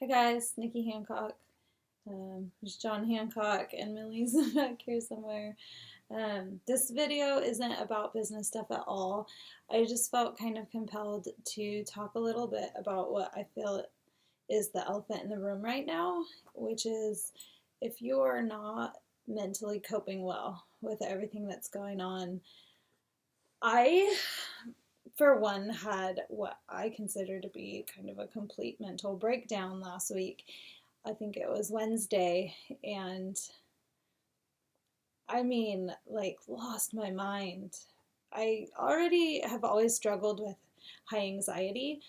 Hi guys, Nikki Hancock. There's John Hancock and Millie's back here somewhere. This video isn't about business stuff at all. I just felt kind of compelled to talk a little bit about what I feel is the elephant in the room right now, which is if you're not mentally coping well with everything that's going on. I, for one, had what I consider to be kind of a complete mental breakdown last week. I think it was Wednesday, and lost my mind. I already have always struggled with high anxiety,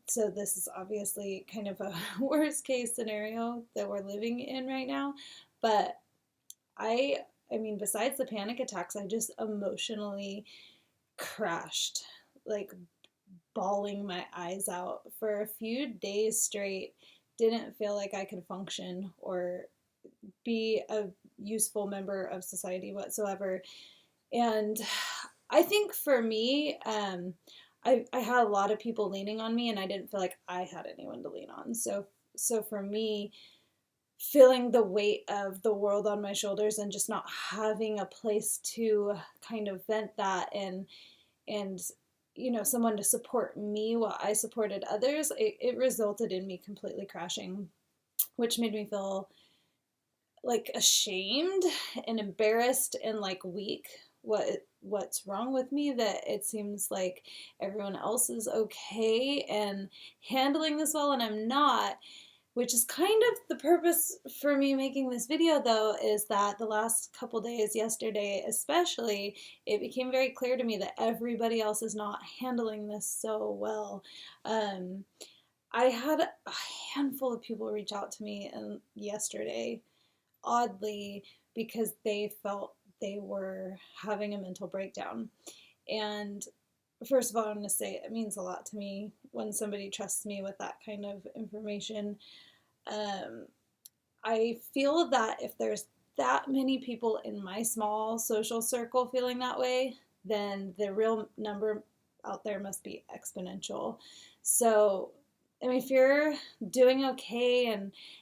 so this is obviously kind of a worst case scenario that we're living in right now. But I, besides the panic attacks, I just emotionally crashed, like bawling my eyes out for a few days straight. Didn't feel like I could function or be a useful member of society whatsoever. And I think for me, I had a lot of people leaning on me, and I didn't feel like I had anyone to lean on. So for me, feeling the weight of the world on my shoulders and just not having a place to kind of vent that and someone to support me while I supported others, it resulted in me completely crashing, which made me feel like ashamed and embarrassed and like weak. What's wrong with me that it seems like everyone else is okay and handling this well and I'm not, which is kind of the purpose for me making this video, though, is that the last couple days, yesterday especially, it became very clear to me that everybody else is not handling this so well. I had a handful of people reach out to me yesterday, oddly, because they felt they were having a mental breakdown. And first of all, I'm going to say it means a lot to me when somebody trusts me with that kind of information. I feel that if there's that many people in my small social circle feeling that way, then the real number out there must be exponential. So, if you're doing okay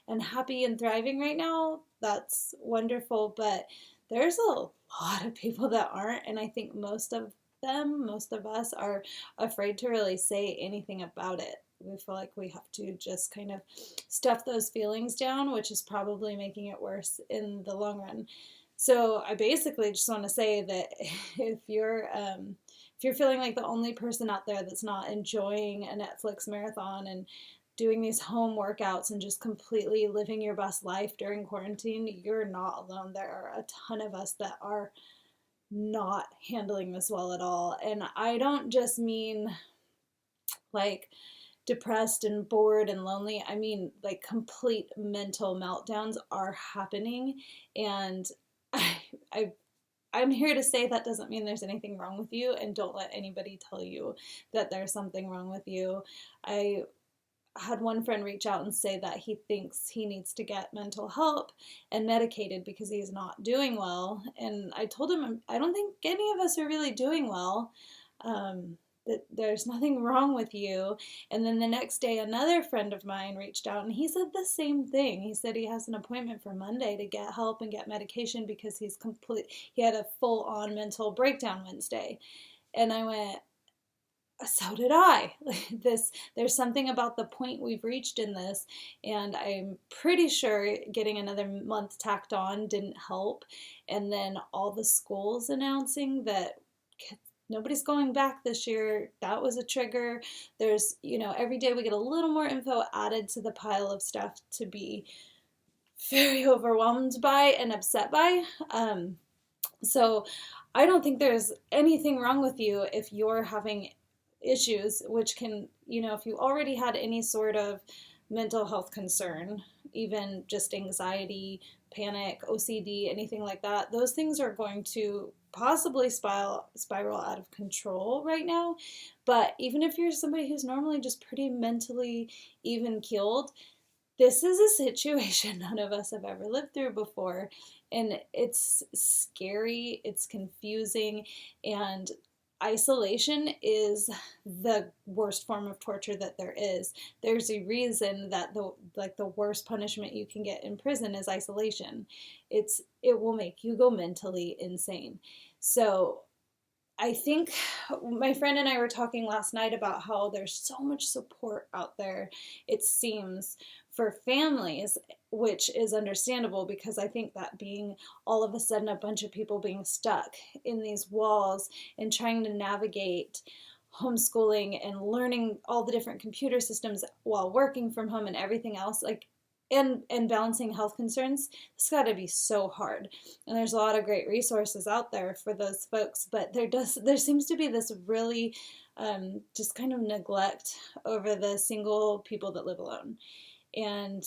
and happy and thriving right now, that's wonderful, but there's a lot of people that aren't, and I think most of us are afraid to really say anything about it. We feel like we have to just kind of stuff those feelings down, which is probably making it worse in the long run. So I basically just want to say that if you're feeling like the only person out there that's not enjoying a Netflix marathon and doing these home workouts and just completely living your best life during quarantine, you're not alone. There are a ton of us that are not handling this well at all. And I don't just mean like depressed and bored and lonely. I mean, like, complete mental meltdowns are happening, and I, I I'm here to say that doesn't mean there's anything wrong with you, and don't let anybody tell you that there's something wrong with you. I had one friend reach out and say that he thinks he needs to get mental help and medicated because he's not doing well. And I told him I don't think any of us are really doing well. That there's nothing wrong with you. And then the next day, another friend of mine reached out and he said the same thing. He said he has an appointment for Monday to get help and get medication because he had a full-on mental breakdown Wednesday. And I went, so did I. There's something about the point we've reached in this, and I'm pretty sure getting another month tacked on didn't help. And then all the schools announcing that nobody's going back this year, that was a trigger. There's, every day we get a little more info added to the pile of stuff to be very overwhelmed by and upset by. So I don't think there's anything wrong with you if you're having issues, which can, if you already had any sort of mental health concern, even just anxiety, panic, OCD, anything like that, those things are going to possibly spiral out of control right now. But even if you're somebody who's normally just pretty mentally even keeled, this is a situation none of us have ever lived through before, and it's scary, it's confusing, and isolation is the worst form of torture that there is. There's a reason that the worst punishment you can get in prison is isolation. It will make you go mentally insane. So I think my friend and I were talking last night about how there's so much support out there, it seems, for families, which is understandable, because I think that being all of a sudden a bunch of people being stuck in these walls and trying to navigate homeschooling and learning all the different computer systems while working from home and everything else, like, and balancing health concerns, it's got to be so hard. And there's a lot of great resources out there for those folks, but there seems to be this really just kind of neglect over the single people that live alone. And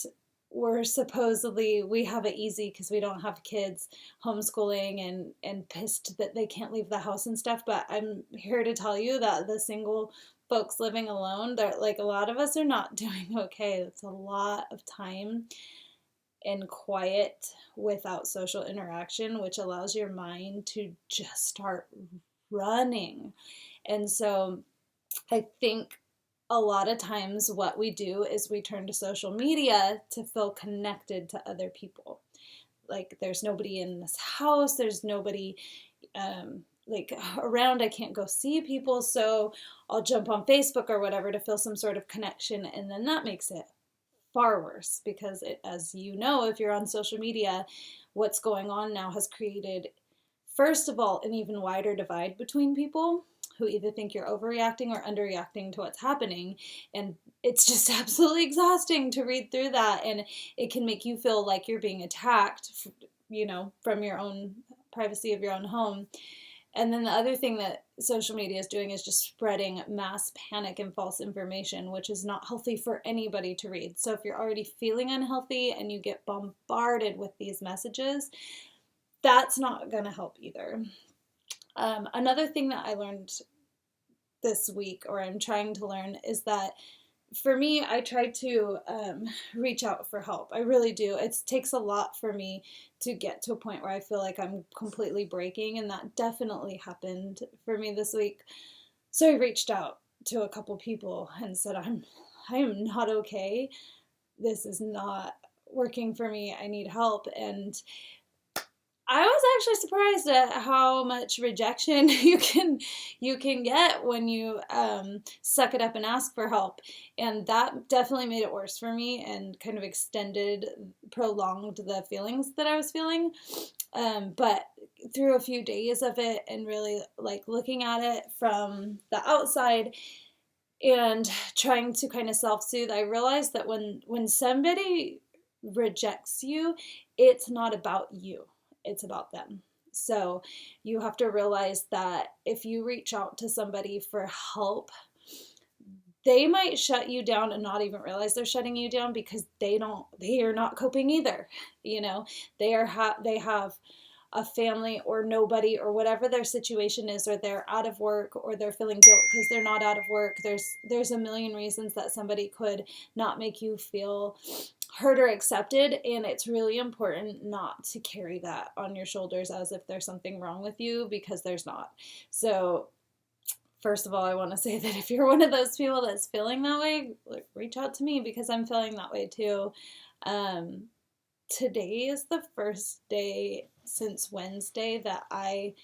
we have it easy because we don't have kids, homeschooling and pissed that they can't leave the house and stuff. But I'm here to tell you that the single folks living alone, they're like, a lot of us are not doing okay. It's a lot of time and quiet without social interaction, which allows your mind to just start running. And so I think a lot of times what we do is we turn to social media to feel connected to other people. Like, there's nobody in this house, there's nobody like around, I can't go see people, so I'll jump on Facebook or whatever to feel some sort of connection, and then that makes it far worse, because it, as you know, if you're on social media, what's going on now has created, first of all, an even wider divide between people who either think you're overreacting or underreacting to what's happening. And it's just absolutely exhausting to read through that. And it can make you feel like you're being attacked, from your own privacy of your own home. And then the other thing that social media is doing is just spreading mass panic and false information, which is not healthy for anybody to read. So if you're already feeling unhealthy and you get bombarded with these messages, that's not going to help either. Another thing that I learned this week, or I'm trying to learn, is that for me, I try to reach out for help. I really do. It takes a lot for me to get to a point where I feel like I'm completely breaking, and that definitely happened for me this week. So I reached out to a couple people and said, I am not okay. This is not working for me. I need help. And I was actually surprised at how much rejection you can get when you suck it up and ask for help. And that definitely made it worse for me and kind of prolonged the feelings that I was feeling. But through a few days of it and really like looking at it from the outside and trying to kind of self-soothe, I realized that when somebody rejects you, it's not about you. It's about them. So you have to realize that if you reach out to somebody for help, they might shut you down and not even realize they're shutting you down, because they are not coping either. They have a family or nobody or whatever their situation is, or they're out of work, or they're feeling guilt because they're not out of work. There's a million reasons that somebody could not make you feel heard or accepted, and it's really important not to carry that on your shoulders as if there's something wrong with you, because there's not. So first of all, I want to say that if you're one of those people that's feeling that way, reach out to me, because I'm feeling that way too. Today is the first day since Wednesday that I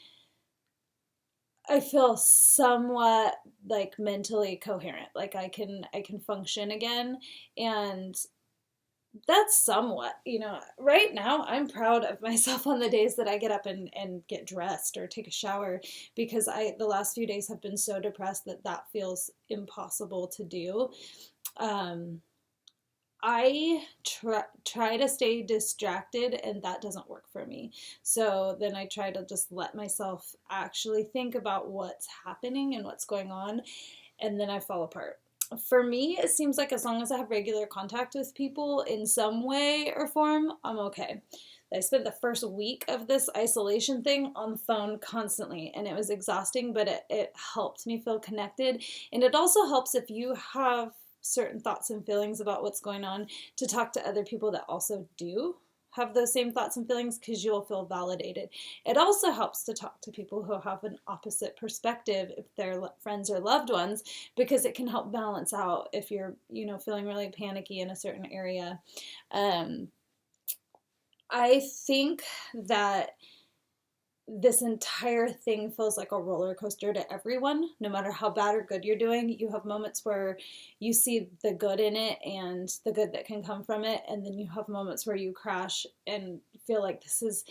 feel somewhat like mentally coherent, like I can function again. And that's somewhat, right now I'm proud of myself on the days that I get up and get dressed or take a shower, because the last few days have been so depressed that feels impossible to do. I try to stay distracted, and that doesn't work for me. So then I try to just let myself actually think about what's happening and what's going on, and then I fall apart. For me, it seems like as long as I have regular contact with people in some way or form, I'm okay. I spent the first week of this isolation thing on the phone constantly, and it was exhausting, but it helped me feel connected. And it also helps if you have certain thoughts and feelings about what's going on to talk to other people that also do have those same thoughts and feelings because you'll feel validated. It also helps to talk to people who have an opposite perspective, if they're friends or loved ones, because it can help balance out if you're, feeling really panicky in a certain area. I think that this entire thing feels like a roller coaster to everyone, no matter how bad or good you're doing. You have moments where you see the good in it and the good that can come from it, and then you have moments where you crash and feel like this is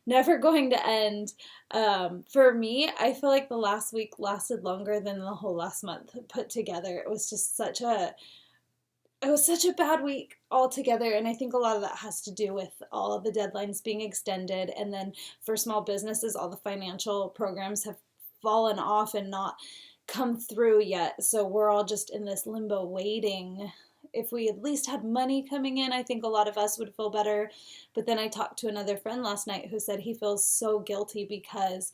never going to end. For me, I feel like the last week lasted longer than the whole last month put together. It was just such a bad week altogether, and I think a lot of that has to do with all of the deadlines being extended, and then for small businesses, all the financial programs have fallen off and not come through yet, so we're all just in this limbo waiting. If we at least had money coming in, I think a lot of us would feel better. But then I talked to another friend last night who said he feels so guilty because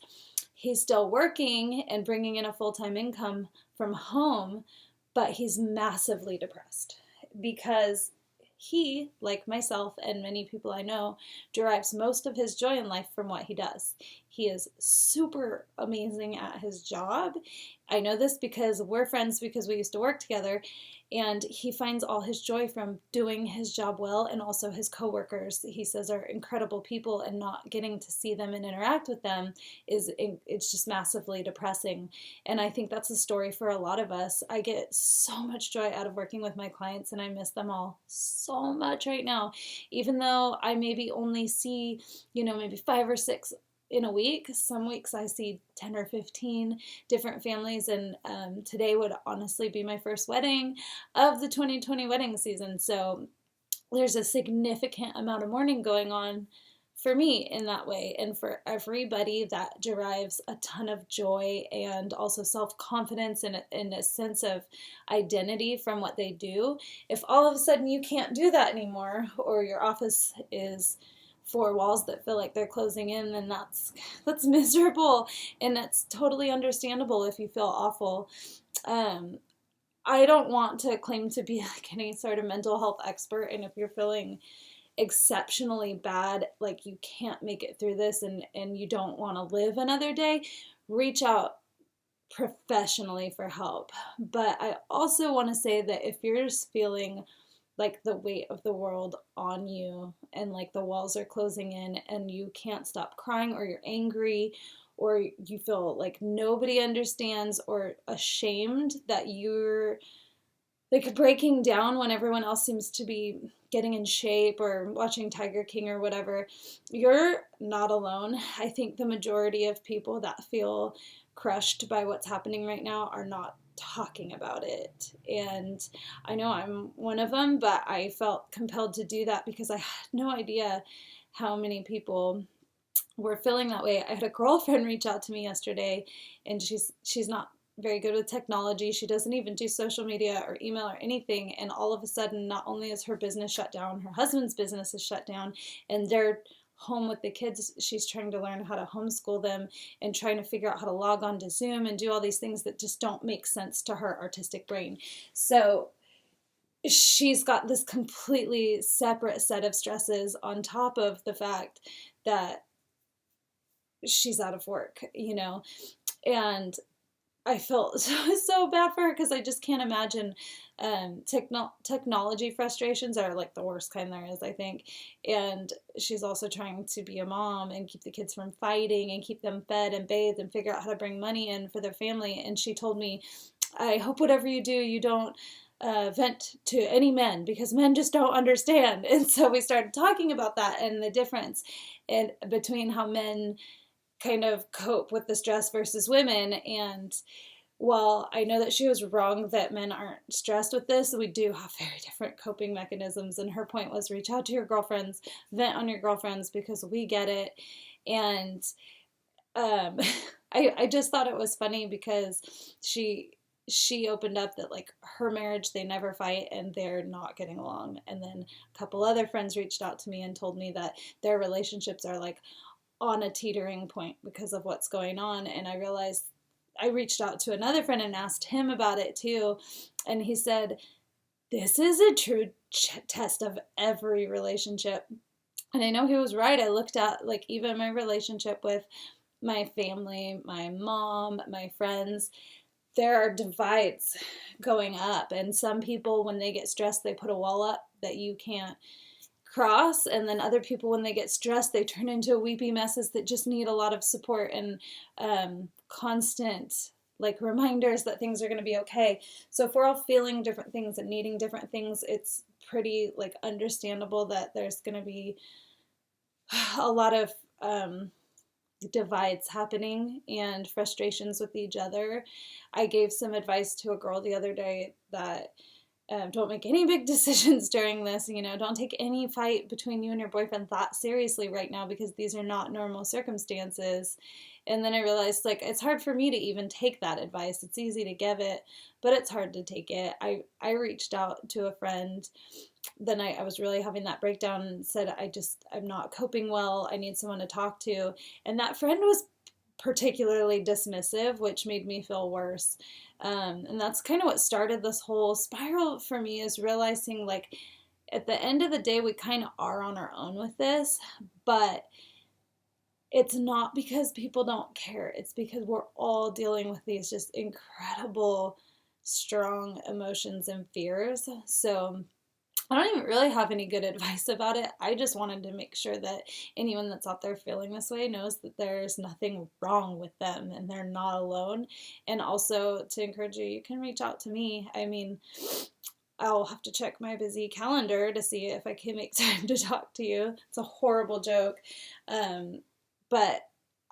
he's still working and bringing in a full-time income from home, but he's massively depressed because he, like myself and many people I know, derives most of his joy in life from what he does. He is super amazing at his job. I know this because we're friends because we used to work together, and he finds all his joy from doing his job well, and also his coworkers, he says, are incredible people, and not getting to see them and interact with them it's just massively depressing. And I think that's a story for a lot of us. I get so much joy out of working with my clients, and I miss them all so much right now, even though I maybe only see, maybe 5 or 6 in a week. Some weeks I see 10 or 15 different families, and today would honestly be my first wedding of the 2020 wedding season. So there's a significant amount of mourning going on for me in that way, and for everybody that derives a ton of joy and also self-confidence and a sense of identity from what they do. If all of a sudden you can't do that anymore, or your office is 4 walls that feel like they're closing in, then that's miserable, and that's totally understandable if you feel awful. I don't want to claim to be like any sort of mental health expert, and if you're feeling exceptionally bad, like you can't make it through this and you don't want to live another day, reach out professionally for help. But I also want to say that if you're just feeling like the weight of the world on you, and like the walls are closing in, and you can't stop crying, or you're angry, or you feel like nobody understands, or ashamed that you're like breaking down when everyone else seems to be getting in shape or watching Tiger King or whatever, you're not alone. I think the majority of people that feel crushed by what's happening right now are not talking about it. And I know I'm one of them, but I felt compelled to do that because I had no idea how many people were feeling that way. I had a girlfriend reach out to me yesterday, and she's not very good with technology. She doesn't even do social media or email or anything. And all of a sudden, not only is her business shut down, her husband's business is shut down, and they're home with the kids. She's trying to learn how to homeschool them and trying to figure out how to log on to Zoom and do all these things that just don't make sense to her artistic brain. So she's got this completely separate set of stresses on top of the fact that she's out of work, and I felt so bad for her because I just can't imagine. Technology frustrations are like the worst kind there is, I think. And she's also trying to be a mom and keep the kids from fighting and keep them fed and bathed and figure out how to bring money in for their family. And she told me, I hope whatever you do, you don't vent to any men, because men just don't understand. And so we started talking about that and the difference and between how men kind of cope with the stress versus women. And while I know that she was wrong that men aren't stressed with this, we do have very different coping mechanisms. And her point was, reach out to your girlfriends, vent on your girlfriends, because we get it. And I just thought it was funny because she opened up that like her marriage, they never fight and they're not getting along. And then a couple other friends reached out to me and told me that their relationships are like on a teetering point because of what's going on. And I realized I reached out to another friend and asked him about it too. And he said, this is a true test of every relationship. And I know he was right. I looked at, like, even my relationship with my family, my mom, my friends, there are divides going up. And some people, when they get stressed, they put a wall up that you can't cross. And then other people, when they get stressed, they turn into weepy messes that just need a lot of support and constant, like, reminders that things are going to be okay. So if we're all feeling different things and needing different things, it's pretty, like, understandable that there's going to be a lot of divides happening and frustrations with each other. I gave some advice to a girl the other day that don't make any big decisions during this. Don't take any fight between you and your boyfriend that seriously right now, because these are not normal circumstances. And then I realized, like, it's hard for me to even take that advice. It's easy to give it, but it's hard to take it. I reached out to a friend the night I was really having that breakdown and said, I'm not coping well. I need someone to talk to. And that friend was particularly dismissive, which made me feel worse. And that's kind of what started this whole spiral for me, is realizing, like, at the end of the day, we kind of are on our own with this, but it's not because people don't care. It's because we're all dealing with these just incredible, strong emotions and fears. So I don't even really have any good advice about it. I just wanted to make sure that anyone that's out there feeling this way knows that there's nothing wrong with them and they're not alone. And also to encourage you, you can reach out to me. I mean, I'll have to check my busy calendar to see if I can make time to talk to you. It's a horrible joke. But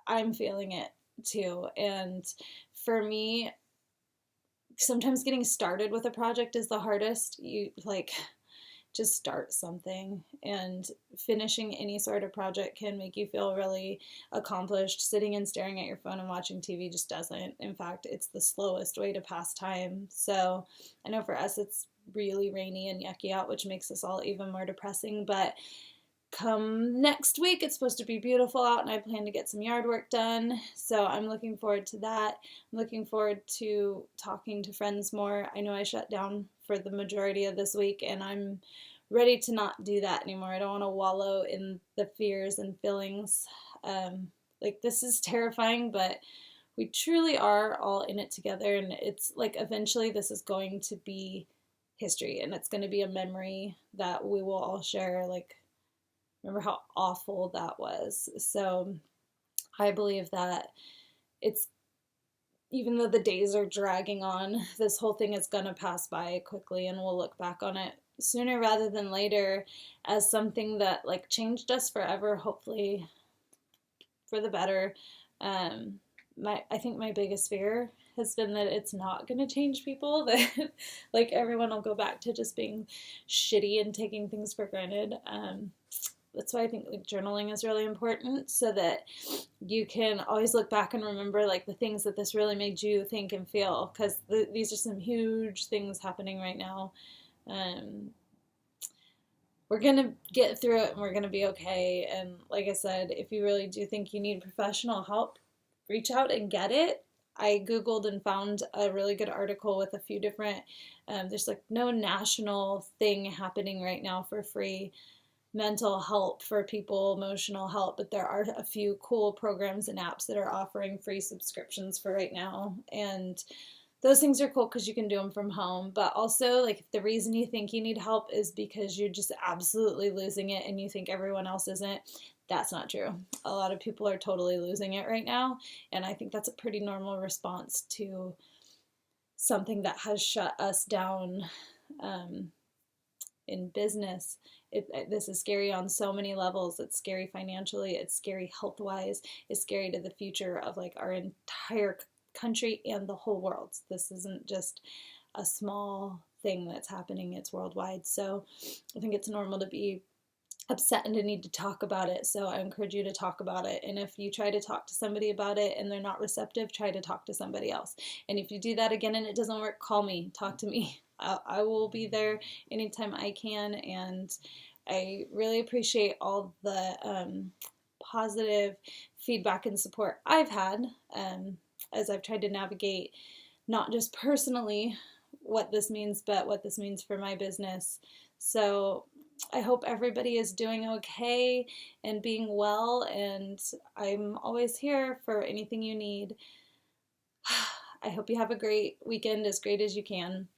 I'm feeling it too. And for me, sometimes getting started with a project is the hardest. Just start something, and finishing any sort of project can make you feel really accomplished. Sitting and staring at your phone and watching TV just doesn't. In fact, it's the slowest way to pass time. So I know for us it's really rainy and yucky out, which makes us all even more depressing, but come next week it's supposed to be beautiful out, and I plan to get some yard work done, so I'm looking forward to that. I'm looking forward to talking to friends more. I know I shut down for the majority of this week, and I'm ready to not do that anymore. I don't want to wallow in the fears and feelings. Like, this is terrifying, but we truly are all in it together, and it's like eventually this is going to be history, and it's going to be a memory that we will all share. Like, remember how awful that was. So I believe that it's, even though the days are dragging on, this whole thing is going to pass by quickly, and we'll look back on it sooner rather than later as something that, like, changed us forever, hopefully for the better. I think my biggest fear has been that it's not going to change people, that like everyone will go back to just being shitty and taking things for granted. That's why I think, like, journaling is really important, so that you can always look back and remember, like, the things that this really made you think and feel, because these are some huge things happening right now. We're going to get through it, and we're going to be okay. And like I said, if you really do think you need professional help, reach out and get it. I Googled and found a really good article with a few different, there's like no national thing happening right now for free mental help for people, emotional help, but there are a few cool programs and apps that are offering free subscriptions for right now. And those things are cool because you can do them from home. But also, like, if the reason you think you need help is because you're just absolutely losing it and you think everyone else isn't, that's not true. A lot of people are totally losing it right now. And I think that's a pretty normal response to something that has shut us down in business. This is scary on so many levels. It's scary financially, it's scary health-wise, it's scary to the future of, like, our entire country and the whole world. This isn't just a small thing that's happening, it's worldwide. So I think it's normal to be upset and to need to talk about it. So I encourage you to talk about it. And if you try to talk to somebody about it and they're not receptive, try to talk to somebody else. And if you do that again and it doesn't work, call me, talk to me. I will be there anytime I can. And I really appreciate all the positive feedback and support I've had as I've tried to navigate not just personally what this means, but what this means for my business. So I hope everybody is doing okay and being well, and I'm always here for anything you need. I hope you have a great weekend, as great as you can.